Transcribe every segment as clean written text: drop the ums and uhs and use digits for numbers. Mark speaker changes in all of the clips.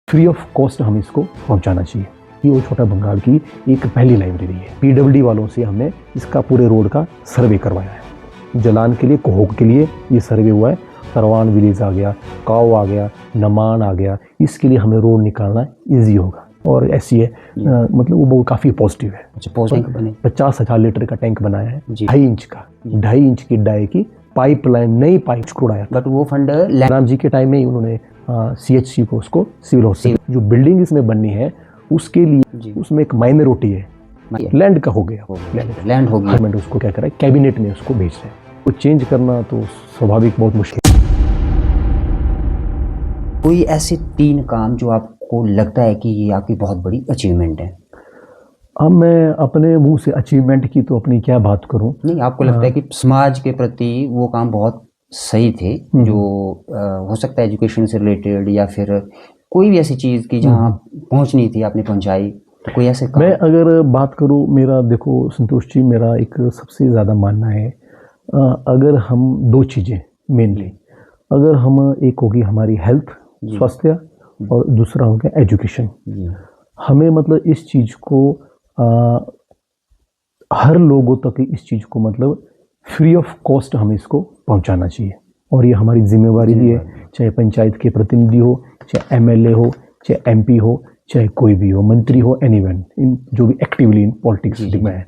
Speaker 1: Free of cost हम इसको पहुंचाना चाहिए। ये वो छोटा बंगाल की एक पहली लाइब्रेरी है। पीडब्ल्यूडी वालों से हमने इसका पूरे रोड का सर्वे करवाया है। जलान के लिए, कोहोक के लिए ये सर्वे हुआ है। तरवान विलेज आ गया, काव आ गया, नमान आ गया, इसके लिए हमें रोड निकालना ईजी होगा। और ऐसी है मतलब वो काफ़ी पॉजिटिव है। 50,000 लीटर का टैंक बनाया है, 2.5 इंच की डाई की पाइपलाइन, नई पाइप छुड़ाया।
Speaker 2: बट वो फंड
Speaker 1: राम जी के टाइम में ही उन्होंने CHC को उसको सिविल हॉस्पिटल जो बिल्डिंग इसमें बननी है उसके लिए उसमें एक माइनॉरिटी है, लैंड का हो गया,
Speaker 2: लैंड हो गया।
Speaker 1: गवर्नमेंट उसको क्या करा है, कैबिनेट ने उसको भेज रहा है। वो चेंज करना तो स्वाभाविक बहुत मुश्किल।
Speaker 2: कोई ऐसे 3 काम जो आपको लगता है कि ये आपकी बहुत बड़ी अचीवमेंट है?
Speaker 1: अब मैं अपने मुंह से अचीवमेंट की तो अपनी क्या बात करूं।
Speaker 2: नहीं, आपको लगता है कि समाज के प्रति वो काम बहुत सही थे जो हो सकता है एजुकेशन से रिलेटेड या फिर कोई भी ऐसी चीज़ की जहाँ पहुँचनी थी आपने पहुँचाई, तो कोई ऐसे काम?
Speaker 1: मैं अगर बात करूं, मेरा देखो संतोष जी, मेरा एक सबसे ज़्यादा मानना है, अगर हम 2 चीज़ें मेनली, अगर हम एक होगी हमारी हेल्थ, स्वास्थ्य, और दूसरा हो गया एजुकेशन। हमें मतलब इस चीज़ को हर लोगों तक इस चीज़ को मतलब फ्री ऑफ कॉस्ट हम इसको पहुंचाना चाहिए। और ये हमारी जिम्मेवारी भी है, चाहे पंचायत के प्रतिनिधि हो, चाहे MLA हो, चाहे MP हो, चाहे कोई भी हो, मंत्री हो, एनीवन इन जो भी एक्टिवली इन पॉलिटिक्स में है।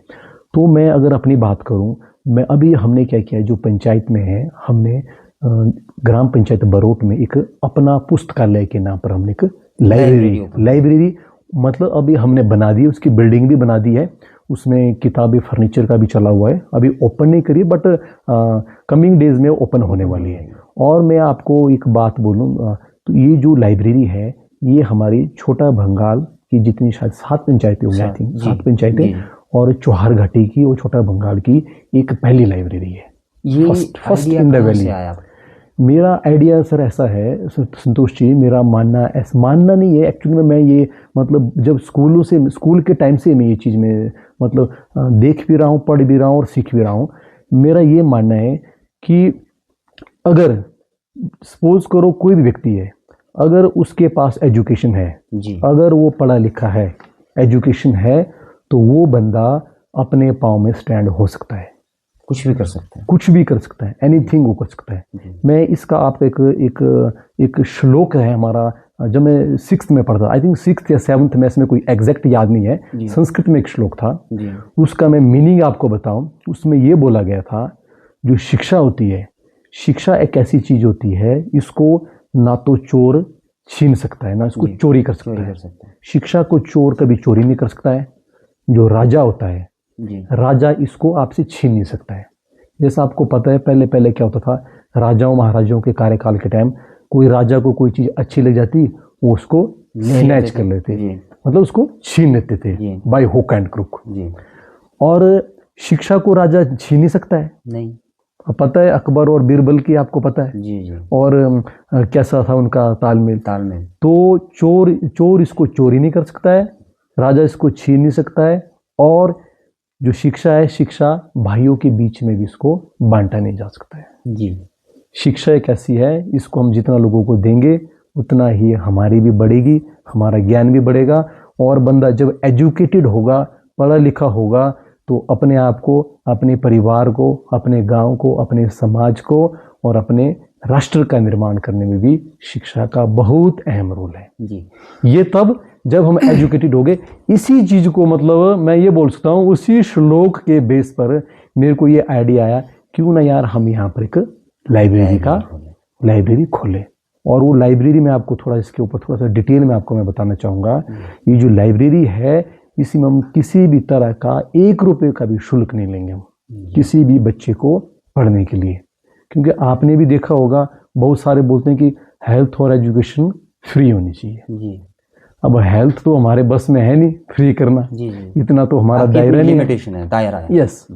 Speaker 1: तो मैं अगर अपनी बात करूं, मैं अभी हमने क्या किया, जो पंचायत में है, हमने ग्राम पंचायत बरोट में एक अपना पुस्तकालय के नाम पर हमने एक लाइब्रेरी मतलब अभी हमने बना दी, उसकी बिल्डिंग भी बना दी है, उसमें किताबें, फर्नीचर का भी चला हुआ है। अभी ओपन नहीं करी बट कमिंग डेज में ओपन होने वाली है। और मैं आपको एक बात बोलूँ तो ये जो लाइब्रेरी है ये हमारी छोटा बंगाल की जितनी शायद 7 पंचायतें होंगी, आई थिंक 7 पंचायतें, और चौहार घाटी की और छोटा बंगाल की एक पहली लाइब्रेरी है।
Speaker 2: ये
Speaker 1: फर्स्ट इन द वैली। मेरा आइडिया सर ऐसा है संतोष जी, मेरा मानना नहीं है एक्चुअली में, मैं ये मतलब जब स्कूल के टाइम से मैं ये चीज़ में मतलब देख भी रहा हूँ, पढ़ भी रहा हूँ और सीख भी रहा हूँ। मेरा ये मानना है कि अगर सपोज करो कोई भी व्यक्ति है, अगर उसके पास एजुकेशन है, अगर वो पढ़ा लिखा है, एजुकेशन है, तो वो बंदा अपने पाँव में स्टैंड हो सकता है,
Speaker 2: कुछ भी कर सकता है,
Speaker 1: कुछ भी कर सकता है, एनीथिंग वो कर सकता है। मैं इसका आपको एक श्लोक है हमारा, जब मैं 6th में पढ़ता, आई थिंक 6th या 7th में, इसमें कोई एग्जैक्ट याद नहीं है, संस्कृत में एक श्लोक था, उसका मैं मीनिंग आपको बताऊं। उसमें ये बोला गया था, जो शिक्षा होती है, शिक्षा एक ऐसी चीज होती है, इसको ना तो चोर छीन सकता है, ना इसको चोरी कर सकता है। शिक्षा को चोर कभी चोरी नहीं कर सकता है। जो राजा होता है, राजा इसको आपसे छीन नहीं सकता है। जैसा आपको पता है, पहले क्या होता था, राजाओं महाराजाओं के कार्यकाल के टाइम कोई राजा को कोई चीज अच्छी लग जाती, वो उसको स्नैच कर लेते, मतलब उसको छीन लेते थे बाय हुक एंड क्रुक। और शिक्षा को राजा छीन नहीं सकता है।
Speaker 2: नहीं,
Speaker 1: पता है अकबर और बीरबल की, आपको पता है। और कैसा था उनका तालमेल। तो चोर इसको चोरी नहीं कर सकता है, राजा इसको छीन नहीं सकता है। और जो शिक्षा है, शिक्षा भाइयों के बीच में भी इसको बांटा नहीं जा सकता है। शिक्षा एक ऐसी है, इसको हम जितना लोगों को देंगे उतना ही हमारी भी बढ़ेगी, हमारा ज्ञान भी बढ़ेगा। और बंदा जब एजुकेटेड होगा, पढ़ा लिखा होगा, तो अपने आप को, अपने परिवार को, अपने गांव को, अपने समाज को और अपने राष्ट्र का निर्माण करने में भी शिक्षा का बहुत अहम रोल है। ये तब जब हम एजुकेटेड हो गए। इसी चीज को मतलब मैं ये बोल सकता हूँ, उसी श्लोक के बेस पर मेरे को ये आइडिया आया, क्यों ना यार हम यहाँ पर एक लाइब्रेरी खोले। और वो लाइब्रेरी में आपको थोड़ा इसके ऊपर थोड़ा सा डिटेल में आपको मैं बताना चाहूँगा। ये जो लाइब्रेरी है, इसी में हम किसी भी तरह का 1 रुपये का भी शुल्क नहीं लेंगे हम किसी भी बच्चे को पढ़ने के लिए। क्योंकि आपने भी देखा होगा, बहुत सारे बोलते हैं कि हेल्थ और एजुकेशन फ्री होनी चाहिए। अब हेल्थ तो हमारे बस में है नहीं फ्री करना, इतना तो हमारा दायरा नहीं है। यस,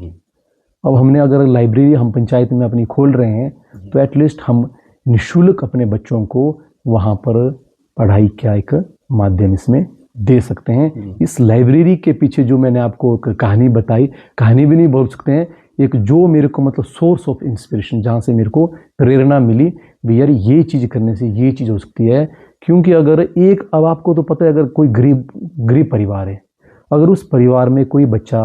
Speaker 1: अब हमने अगर लाइब्रेरी हम पंचायत में अपनी खोल रहे हैं, तो एटलीस्ट हम निःशुल्क अपने बच्चों को वहाँ पर पढ़ाई का एक माध्यम इसमें दे सकते हैं। इस लाइब्रेरी के पीछे जो मैंने आपको कहानी बताई, कहानी भी नहीं बोल सकते हैं, एक जो मेरे को मतलब सोर्स ऑफ इंस्पिरेशन, जहाँ से मेरे को प्रेरणा मिली भी यार ये चीज़ करने से ये चीज़ हो सकती है। क्योंकि अगर एक, अब आपको तो पता है, अगर कोई गरीब परिवार है, अगर उस परिवार में कोई बच्चा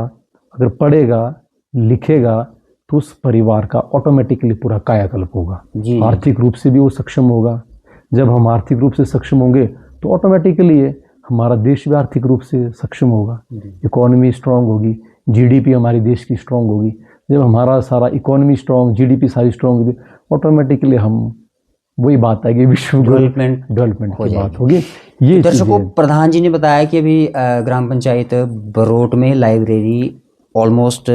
Speaker 1: अगर पढ़ेगा लिखेगा तो उस परिवार का ऑटोमेटिकली पूरा कायाकल्प होगा,
Speaker 2: जी
Speaker 1: आर्थिक रूप से भी वो सक्षम होगा। जब हम आर्थिक रूप से सक्षम होंगे तो ऑटोमेटिकली हमारा देश भी आर्थिक रूप से सक्षम होगा, इकोनॉमी स्ट्रांग होगी, जीडीपी हमारी देश की स्ट्रांग होगी। जब हमारा सारा इकोनॉमी स्ट्रांग, जीडीपी सारी स्ट्रांग होगी, ऑटोमेटिकली हम, वही बात है कि विश्व डेवलपमेंट की बात होगी। ये
Speaker 2: दर्शकों, प्रधान जी ने बताया कि अभी ग्राम पंचायत बरोट में लाइब्रेरी ऑलमोस्ट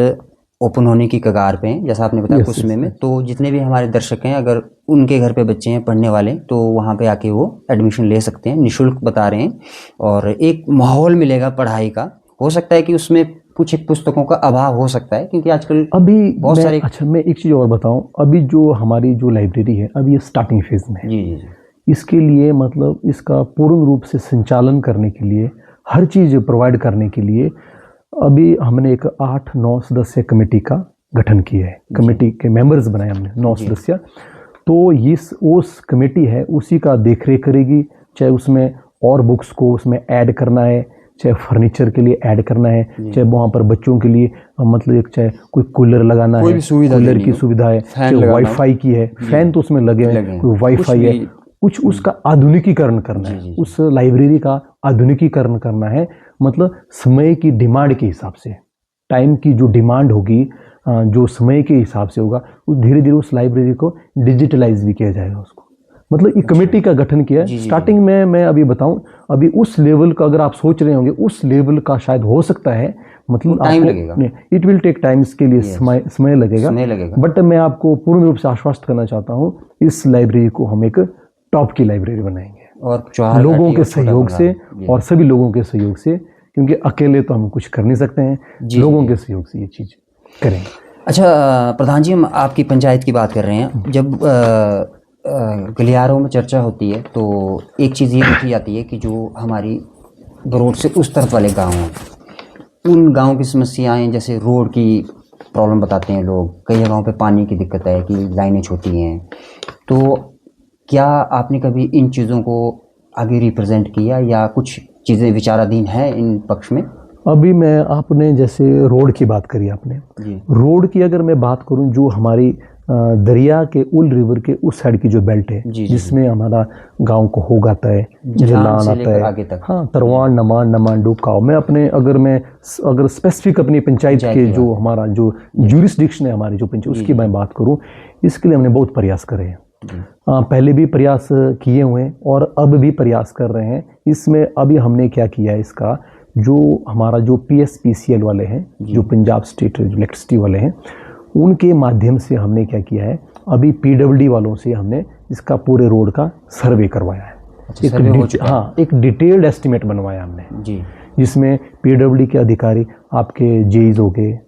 Speaker 2: ओपन होने की कगार पे हैं, जैसा आपने बताया कुछ समय में। तो जितने भी हमारे दर्शक हैं, अगर उनके घर पे बच्चे हैं पढ़ने वाले, तो वहाँ पे आके वो एडमिशन ले सकते हैं, निःशुल्क बता रहे हैं। और एक माहौल मिलेगा पढ़ाई का। हो सकता है कि उसमें कुछ एक पुस्तकों का अभाव हो सकता है, क्योंकि आजकल
Speaker 1: अभी
Speaker 2: बहुत सारे।
Speaker 1: अच्छा, मैं एक चीज़ और बताऊं, अभी जो हमारी जो लाइब्रेरी है अभी ये स्टार्टिंग फेज में है।
Speaker 2: जी।
Speaker 1: इसके लिए मतलब इसका पूर्ण रूप से संचालन करने के लिए, हर चीज़ प्रोवाइड करने के लिए अभी हमने एक 8-9 सदस्य कमेटी का गठन किया है। कमेटी के मेंबर्स बनाए हमने 9 सदस्य। तो इस उस कमेटी है उसी का देखरेख करेगी, चाहे उसमें और बुक्स को उसमें ऐड करना है, चाहे फर्नीचर के लिए ऐड करना है, चाहे वहाँ पर बच्चों के लिए मतलब एक, चाहे कोई कूलर लगाना है, कूलर की सुविधा है, चाहे वाईफाई की है, फैन तो उसमें लगे हैं, कोई वाईफाई है, कुछ उसका आधुनिकीकरण करना है, उस लाइब्रेरी का आधुनिकीकरण करना है। मतलब समय की डिमांड के हिसाब से, टाइम की जो डिमांड होगी, जो समय के हिसाब से होगा, उस धीरे धीरे उस लाइब्रेरी को डिजिटलाइज भी किया जाएगा उसको। मतलब एक कमेटी का गठन किया है। स्टार्टिंग में मैं अभी बताऊं, अभी उस लेवल का अगर आप सोच रहे होंगे, उस लेवल का शायद हो सकता है, मतलब
Speaker 2: टाइम लगेगा,
Speaker 1: इट विल टेक टाइम, इसके लिए समय लगेगा। बट मैं आपको पूर्ण रूप से आश्वस्त करना चाहता हूँ, इस लाइब्रेरी को हम एक टॉप की लाइब्रेरी बनाएंगे, और लोगों के सहयोग से, और सभी लोगों के सहयोग से, क्योंकि अकेले तो हम कुछ कर नहीं सकते हैं, लोगों के सहयोग से ये चीज़ करेंगे।
Speaker 2: अच्छा प्रधान जी, हम आपकी पंचायत की बात कर रहे हैं। जब गलियारों में चर्चा होती है तो एक चीज़ ये देखी जाती है कि जो हमारी बरोट से उस तरफ वाले गांव हैं, उन गांव की समस्याएं, जैसे रोड की प्रॉब्लम बताते हैं लोग, कई जगहों पे पानी की दिक्कत है कि लाइनें छोटी हैं। तो क्या आपने कभी इन चीज़ों को आगे रिप्रेजेंट किया, या कुछ चीज़ें विचाराधीन है इन पक्ष में?
Speaker 1: अभी मैं, आपने जैसे रोड की बात करी, आपने रोड की अगर मैं बात करूं, जो हमारी दरिया के उल रिवर के उस साइड की जो बेल्ट है, जिसमें हमारा गांव को होग आता है, जलान आता है, आगे तक, हाँ, तरवान, नमान डूबकाव। मैं अपने अगर स्पेसिफिक अपनी पंचायत के जो हमारा जो ज्यूरिसडिक्शन है, हमारी जो पंचायत, उसकी मैं बात करूं, इसके लिए हमने बहुत प्रयास करे हैं। पहले भी प्रयास किए हुए हैं और अब भी प्रयास कर रहे हैं। इसमें अभी हमने क्या किया है, इसका जो हमारा जो PSPCL वाले हैं, जो पंजाब स्टेट इलेक्ट्रिसिटी वाले हैं, उनके माध्यम से हमने क्या किया है, अभी PWD वालों से हमने इसका पूरे रोड का सर्वे करवाया है। एक डिटेल्ड एस्टिमेट बनवाया हमने जी, जिसमें PWD के अधिकारी, आपके जेईज हो गए,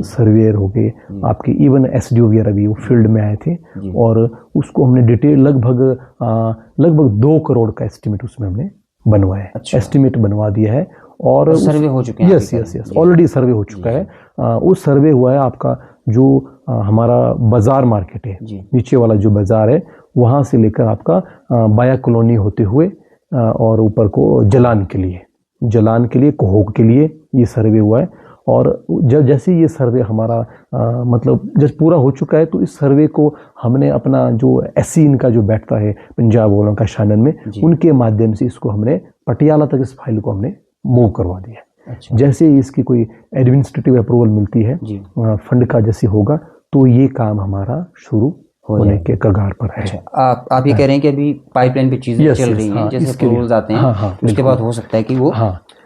Speaker 1: सर्वेयर हो गए, आपके इवन SDO वगैरह भी वो फील्ड में आए थे, और उसको हमने डिटेल लगभग 2 करोड़ का एस्टिमेट उसमें हमने बनवाया है। एस्टिमेट बनवा दिया है और
Speaker 2: सर्वे हो चुके हैं।
Speaker 1: यस, ऑलरेडी सर्वे हो चुका है। उस सर्वे हुआ है आपका जो हमारा बाजार मार्केट है, नीचे वाला जो बाजार है, वहाँ से लेकर आपका बाया कॉलोनी होते हुए और ऊपर को जलान के लिए कोहोग के लिए ये सर्वे हुआ है। और जैसे ये सर्वे हमारा मतलब जब पूरा हो चुका है, तो इस सर्वे को हमने अपना जो SC इनका जो बैठता है पंजाब वालों का शानन में, उनके माध्यम से इसको हमने पटियाला तक इस फाइल को हमने मूव करवा दिया। अच्छा। जैसे ही इसकी कोई एडमिनिस्ट्रेटिव अप्रूवल मिलती है, फंड का जैसे होगा, तो ये काम हमारा शुरू होने के कगार पर है।
Speaker 2: अच्छा, आप ये कह रहे हैं कि अभी पाइपलाइन पे चीजें चल रही हैं, जैसे अप्रूवल्स आते हैं, उसके बाद हो सकता है कि वो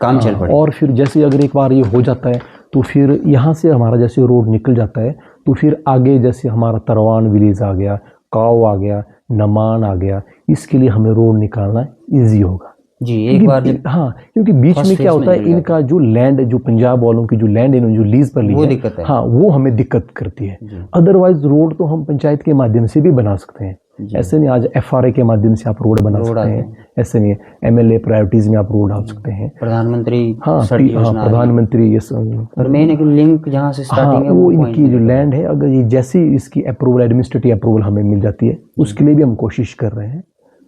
Speaker 2: काम चल पड़े।
Speaker 1: और फिर जैसे अगर एक बार ये हो जाता है, तो फिर यहाँ से हमारा जैसे रोड निकल जाता है, तो फिर आगे जैसे हमारा तरवान विलेज आ गया, काव आ गया, नमान आ गया, इसके लिए हमें रोड निकालना ईजी होगा
Speaker 2: जी। एक बार
Speaker 1: क्योंकि बीच में क्या होता है, इनका जो लैंड, जो पंजाब वालों की जो लैंड इन्होंने जो लीज पर ली है, वो हमें दिक्कत करती है। अदरवाइज रोड तो हम पंचायत के माध्यम से भी बना सकते हैं,
Speaker 2: जी।
Speaker 1: ऐसे नहीं आज FRA के माध्यम से आप रोड बना
Speaker 2: रोड
Speaker 1: सकते
Speaker 2: आते
Speaker 1: हैं, ऐसे नहीं MLA प्रायोरिटीज में आप रोड डाल सकते हैं।
Speaker 2: प्रधानमंत्री
Speaker 1: हाँ
Speaker 2: सड़क योजना आ रही है।
Speaker 1: प्रधानमंत्री ये
Speaker 2: और मेन है कि लिंक जहाँ से
Speaker 1: हाँ
Speaker 2: स्टार्टिंग है
Speaker 1: वो
Speaker 2: point
Speaker 1: इनकी जो
Speaker 2: पे
Speaker 1: लैंड है, अगर ये जैसी इसकी अप्रूवल एडमिनिस्ट्रेटिव अप्रूवल हमें मिल जाती है, उसके लिए भी हम कोशिश कर रहे हैं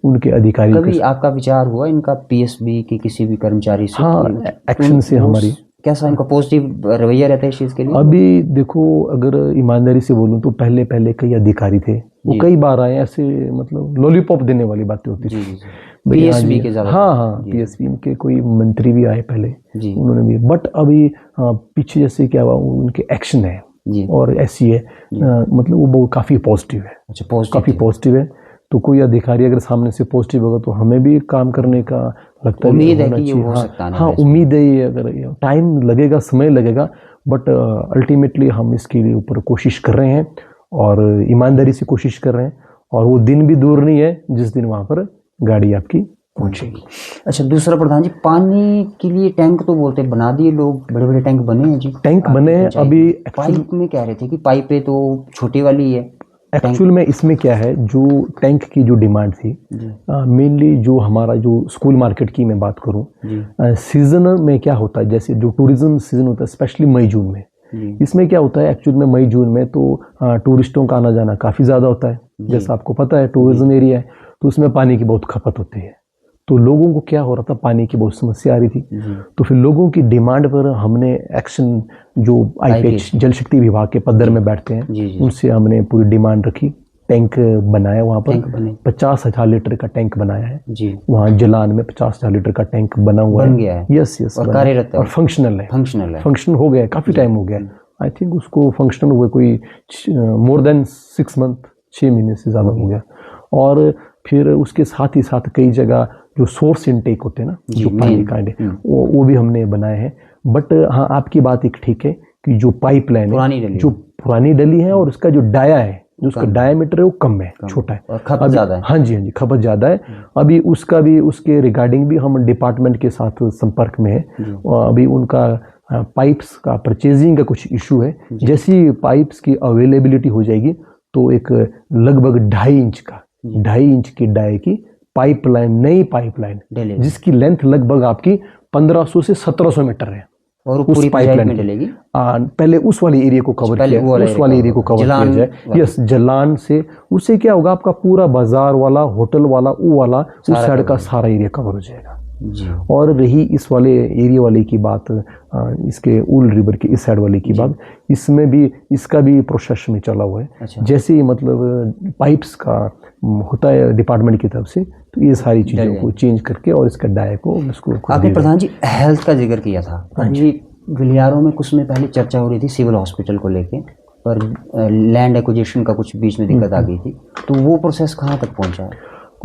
Speaker 1: उनके अधिकारी
Speaker 2: कभी आपका विचार हुआ इनका PSB के किसी भी कर्मचारी से?
Speaker 1: हाँ एक्शन से हमारी
Speaker 2: कैसा इनका पॉजिटिव रवैया रहता है इस चीज़ के लिए?
Speaker 1: अभी देखो अगर ईमानदारी से बोलूं तो पहले पहले कई अधिकारी थे, वो कई बार आए, ऐसे मतलब लॉलीपॉप देने वाली बातें होती थी।
Speaker 2: PSB के ज़्यादा?
Speaker 1: हाँ PSB के कोई मंत्री भी आए पहले,
Speaker 2: जी।
Speaker 1: उन्होंने भी, बट अभी पीछे जैसे क्या हुआ उनके एक्शन है
Speaker 2: जी।
Speaker 1: और ऐसी है मतलब वो बहुत काफ़ी पॉजिटिव है।
Speaker 2: अच्छा, पॉजिटिव
Speaker 1: काफ़ी पॉजिटिव है। तो कोई अधिकारी अगर सामने से पॉजिटिव होगा तो हमें भी काम करने का लगता है,
Speaker 2: उम्मीद है कि ये हो सकता है।
Speaker 1: हाँ उम्मीद है, ये अगर टाइम लगेगा, समय लगेगा, बट अल्टीमेटली हम इसके ऊपर कोशिश कर रहे हैं और ईमानदारी से कोशिश कर रहे हैं, और वो दिन भी दूर नहीं है जिस दिन वहाँ पर गाड़ी आपकी पहुँचेगी।
Speaker 2: अच्छा, दूसरा प्रधान जी, पानी के लिए टैंक तो बोलते बना दिए लोग, बड़े बड़े टैंक बने हैं जी।
Speaker 1: टैंक बने हैं अभी।
Speaker 2: पाइप में कह रहे थे कि पाइपें तो छोटी वाली है।
Speaker 1: एक्चुअल में इसमें क्या है, जो टैंक की जो डिमांड थी मेनली, जो हमारा जो स्कूल मार्केट की मैं बात करूं, सीजन में क्या होता है, जैसे जो टूरिज्म सीजन होता है स्पेशली मई जून में, इसमें क्या होता है एक्चुअल में मई जून में तो टूरिस्टों का आना जाना काफ़ी ज़्यादा होता है, जैसा आपको पता है टूरिज्म एरिया है, तो उसमें पानी की बहुत खपत होती है। तो लोगों को क्या हो रहा था, पानी की बहुत समस्या आ रही थी। तो फिर लोगों की डिमांड पर हमने एक्शन, जो IPH जल शक्ति विभाग के पदर में बैठते हैं, उनसे हमने पूरी डिमांड रखी, टैंक बनाया वहाँ पर, 50,000 लीटर का टैंक बनाया है जी। वहाँ जलान में 50,000 लीटर का टैंक बना हुआ
Speaker 2: बन गया है।
Speaker 1: यस
Speaker 2: और कार्यरत है
Speaker 1: और फंक्शनल है। फंक्शन हो गया, काफ़ी टाइम हो गया, आई थिंक उसको फंक्शनल हुए कोई मोर देन 6 मंथ, 6 महीने से ज़्यादा हो गया। और फिर उसके साथ ही साथ कई जगह जो सोर्स इनटेक होते हैं ना, जो पानी का वो भी हमने बनाए हैं। बट हाँ, आपकी बात एक ठीक है कि जो पाइपलाइन है, जो पुरानी डली है, और उसका जो डाया है, जो उसका डायमीटर है वो कम है, छोटा है,
Speaker 2: और खपत ज़्यादा है।
Speaker 1: हाँ जी खपत ज़्यादा है। अभी उसके रिगार्डिंग भी हम डिपार्टमेंट के साथ संपर्क में है, अभी उनका पाइप्स का परचेजिंग का कुछ इशू है। जैसी पाइप्स की अवेलेबिलिटी हो जाएगी तो एक लगभग 2.5 इंच की डाई की पाइपलाइन, नई पाइपलाइन, जिसकी लेंथ लगभग आपकी 1500 से 1700 मीटर है,
Speaker 2: और उस पाइपलाइन में डलेगी।
Speaker 1: पहले उस वाले एरिया को कवर किया, उस वाले एरिया को कवर किया जाए। यस, जलान से उससे क्या होगा, आपका पूरा बाजार वाला, होटल वाला, वो वाला, उस साइड का सारा एरिया कवर हो जाएगा जी। और रही इस वाले एरिया वाले की बात, इसके ऊल रिवर के इस साइड वाले की बात, इसमें भी इसका भी प्रोसेस में चला हुआ है। अच्छा। जैसे मतलब पाइप्स का होता है डिपार्टमेंट की तरफ से, तो ये सारी चीज़ों को चेंज करके और इसका डाय को उसको
Speaker 2: आपने प्रधान जी हेल्थ का जिक्र किया था, अभी गलियारों में कुछ में पहले चर्चा हो रही थी सिविल हॉस्पिटल को लेके, पर लैंड एक्विजिशन का कुछ बीच में दिक्कत आ गई थी, तो वो प्रोसेस कहाँ तक पहुँचा है?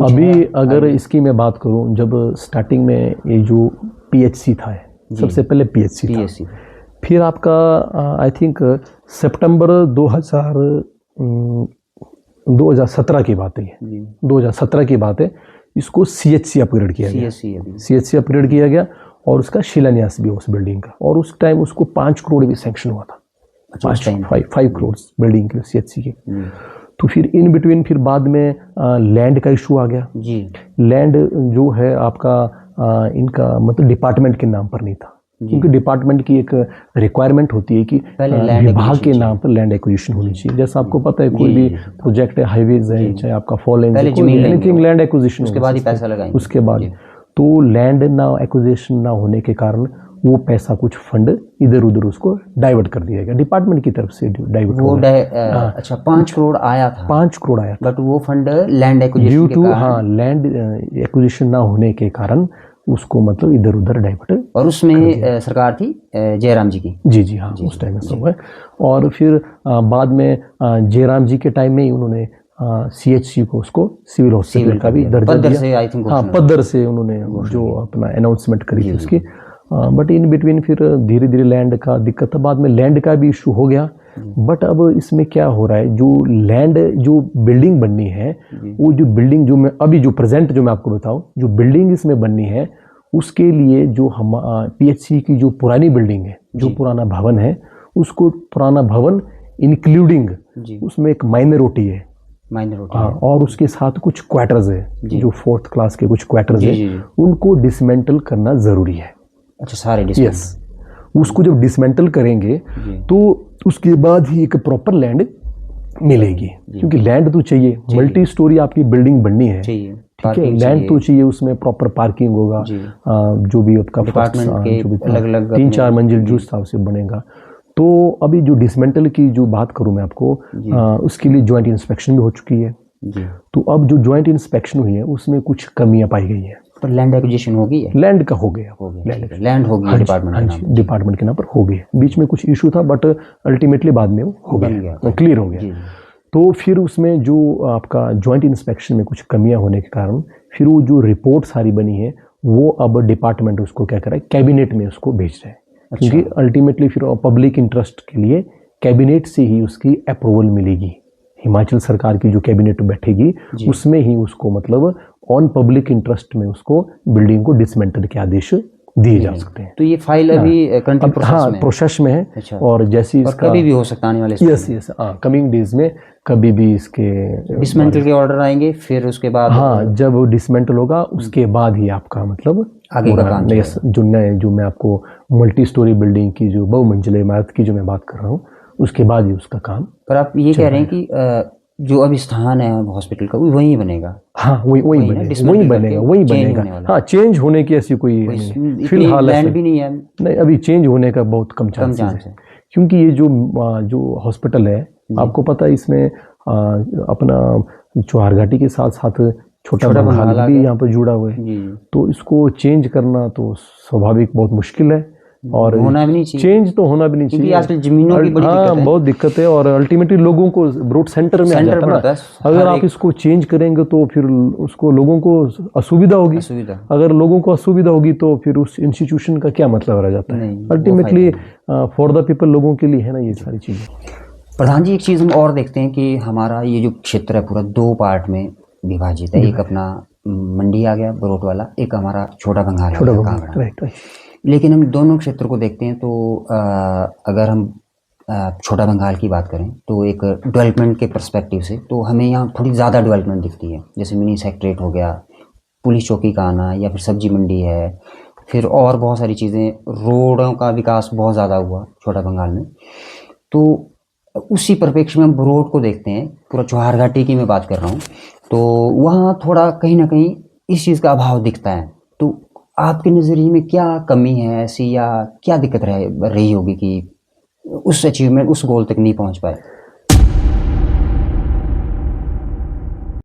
Speaker 1: अभी अगर इसकी मैं बात करूं, जब स्टार्टिंग में ये जो PHC था, सबसे पहले PHC था, फिर आपका आई थिंक सितंबर 2017 की बात है, 2017 की बात है, इसको CHC अपग्रेड किया गया, CHC अपग्रेड किया गया, और उसका शिलान्यास भी उस बिल्डिंग का, और उस टाइम उसको 5 करोड़ भी सैंक्शन हुआ था, 5 करोड़ बिल्डिंग के CHC के। तो फिर इन बिटवीन फिर बाद में लैंड का इशू आ गया जी। लैंड जो है आपका इनका मतलब डिपार्टमेंट के नाम पर नहीं था, क्योंकि डिपार्टमेंट की एक रिक्वायरमेंट होती है कि विभाग के नाम पर लैंड एक्विजिशन होनी चाहिए। जैसा आपको पता है, कोई भी प्रोजेक्ट है, हाईवेज है, चाहे आपका फॉल एनीथिंग, लैंड एक्विजिशन,
Speaker 2: उसके बाद ही पैसा लगाएंगे,
Speaker 1: उसके बाद। तो लैंड ना एक्विजिशन ना होने के कारण वो पैसा कुछ फंड इधर उधर उसको डाइवर्ट कर दिया गया, डिपार्टमेंट की तरफ से डाइवर्ट हो गया।
Speaker 2: अच्छा, 5 करोड़ आया था,
Speaker 1: 5 करोड़ आया था,
Speaker 2: बट वो फंड लैंड एक्विजिशन के कारण,
Speaker 1: हाँ, लैंड एक्विजिशन ना होने के कारण उसको मतलब इधर उधर डाइवर्ट।
Speaker 2: और उसमें सरकार थी जयराम जी की,
Speaker 1: जी हाँ, उस टाइम में सब है। और फिर बाद में जयराम जी के टाइम में ही उन्होंने CHC को उसको सिविल हॉस्पिटल का भी दर्जा दिया। हाँ, पद्दर से उन्होंने जो अपना अनाउंसमेंट करी थी उसकी। बट इन बिटवीन फिर धीरे धीरे लैंड का दिक्कत था, बाद में लैंड का भी इशू हो गया। बट अब इसमें क्या हो रहा है, जो लैंड जो बिल्डिंग बननी है, वो जो बिल्डिंग जो मैं अभी जो प्रेजेंट जो मैं आपको बताऊं, जो बिल्डिंग इसमें बननी है, उसके लिए जो हम PHC की जो पुरानी बिल्डिंग है, जो पुराना भवन है, उसको पुराना भवन इंक्लूडिंग उसमें एक माइनॉरिटी है,
Speaker 2: माइनॉरिटी
Speaker 1: हाँ,
Speaker 2: है।
Speaker 1: और उसके साथ कुछ क्वार्टर्स है, जो 4th क्लास के कुछ क्वार्टर्स
Speaker 2: जी,
Speaker 1: है,
Speaker 2: जी, जी।
Speaker 1: उनको डिसमेंटल करना ज़रूरी है।
Speaker 2: अच्छा, सारे
Speaker 1: यस,
Speaker 2: डिस्मेंटल।
Speaker 1: उसको जब डिसमेंटल करेंगे
Speaker 2: जी
Speaker 1: तो उसके बाद ही एक प्रॉपर लैंड मिलेगी, क्योंकि लैंड तो चाहिए, मल्टी स्टोरी आपकी बिल्डिंग बननी है,
Speaker 2: चाहिए,
Speaker 1: ठीक है,
Speaker 2: पार्किंग
Speaker 1: लैंड तो चाहिए, उसमें प्रॉपर पार्किंग होगा,
Speaker 2: जी।
Speaker 1: जो भी आपका
Speaker 2: डिपार्टमेंट के
Speaker 1: जो भी
Speaker 2: अलग-अलग
Speaker 1: 3-4
Speaker 2: अपने-
Speaker 1: मंजिल जो हिसाब से बनेगा। तो अभी जो डिसमेंटल की जो बात करूं मैं आपको, उसके लिए जॉइंट इंस्पेक्शन भी हो चुकी है।
Speaker 2: जी।
Speaker 1: तो अब जो जॉइंट इंस्पेक्शन हुई है उसमें कुछ कमियां पाई गई है।
Speaker 2: पर लैंड एक्विजिशन हो गई है?
Speaker 1: लैंड का हो गया,
Speaker 2: ठीक है, लैंड हो गई है डिपार्टमेंट
Speaker 1: हाँ
Speaker 2: के
Speaker 1: जी,
Speaker 2: नाम पे।
Speaker 1: डिपार्टमेंट के नाम पर हो गया। बीच में कुछ इशू था बट अल्टीमेटली बाद में वो हो
Speaker 2: बन
Speaker 1: गया,
Speaker 2: गया।
Speaker 1: क्लियर हो गया।
Speaker 2: जी।
Speaker 1: तो फिर उसमें जो आपका जॉइंट इंस्पेक्शन में कुछ कमियां होने के कारण फिर वो जो रिपोर्ट सारी बनी है वो अब डिपार्टमेंट उसको क्या कर रहा है, कैबिनेट में उसको भेज रहे हैं। क्योंकि अल्टीमेटली फिर पब्लिक इंटरेस्ट के लिए कैबिनेट से ही उसकी अप्रूवल मिलेगी। हिमाचल सरकार की जो कैबिनेट बैठेगी उसमें ही उसको मतलब ऑन पब्लिक इंटरेस्ट में उसको बिल्डिंग को डिसमेंटल के आदेश दिए जा सकते हैं।
Speaker 2: तो ये फाइल अभी कंट्री प्रोसेस
Speaker 1: हाँ,
Speaker 2: में है?
Speaker 1: प्रोसेस में है।
Speaker 2: अच्छा।
Speaker 1: और जैसे
Speaker 2: और कभी भी हो सकता है आने वाले
Speaker 1: यस यस, हाँ, कमिंग डेज में कभी भी इसके
Speaker 2: डिसमेंटल के ऑर्डर आएंगे, फिर उसके बाद
Speaker 1: हाँ, जब वो डिसमेंटल होगा उसके बाद ही आपका मतलब
Speaker 2: आगे का काम
Speaker 1: नए जो नए जो मैं आपको मल्टी स्टोरी बिल्डिंग की जो बहुमंजिला इमारत की जो मैं बात कर रहा हूँ उसके बाद ही उसका काम।
Speaker 2: पर आप ये कह रहे हैं कि जो अभी स्थान है हॉस्पिटल का वो वहीं बनेगा?
Speaker 1: हाँ, वही बनेगा। हाँ, चेंज होने की ऐसी कोई
Speaker 2: फिलहाल लैंड भी नहीं है।
Speaker 1: नहीं, अभी चेंज होने का बहुत कम चांसेस है, क्योंकि ये जो हॉस्पिटल है आपको पता है इसमें अपना चौहारघाटी के साथ साथ छोटा बंगाल भी यहाँ पर जुड़ा हुआ है। तो इसको चेंज करना तो स्वाभाविक बहुत मुश्किल है और
Speaker 2: होना भी नहीं चाहिए।
Speaker 1: चेंज तो होना भी नहीं चाहिए,
Speaker 2: आजकल जमीनों की बड़ी दिक्कत है।
Speaker 1: बहुत दिक्कत है और अल्टीमेटली लोगों को ब्रॉड सेंटर में आ जाता है ना। अगर आप इसको चेंज करेंगे तो फिर उसको लोगों को असुविधा होगी। अगर लोगों को असुविधा होगी तो फिर उस इंस्टीट्यूशन का क्या मतलब रह जाता है। अल्टीमेटली फॉर द पीपल, लोगों के लिए है ना ये सारी चीजें।
Speaker 2: प्रधान जी, एक चीज हम और देखते हैं कि हमारा ये जो क्षेत्र है पूरा 2 पार्ट में विभाजित है। एक अपना मंडी आ गया बरोट वाला, एक हमारा छोटा बंगाल आ गया कांगड़ा। लेकिन हम दोनों क्षेत्र को देखते हैं तो अगर हम छोटा बंगाल की बात करें तो एक डेवलपमेंट के पर्सपेक्टिव से तो हमें यहाँ थोड़ी ज़्यादा डेवलपमेंट दिखती है। जैसे मिनी सेक्रेटरीट हो गया, पुलिस चौकी का आना, या फिर सब्जी मंडी है, फिर और बहुत सारी चीज़ें, रोडों का विकास बहुत ज़्यादा हुआ छोटा बंगाल में। तो उसी परिप्रेक्ष्य में हम बरोट को देखते हैं, पूरा चौहारघाटी की मैं बात कर रहा हूँ, तो वहाँ थोड़ा कहीं ना कहीं इस चीज़ का अभाव दिखता है। तो आपके नज़रिए में क्या कमी है ऐसी, या क्या दिक्कत रही होगी कि उस अचीवमेंट, उस गोल तक नहीं पहुँच पाए?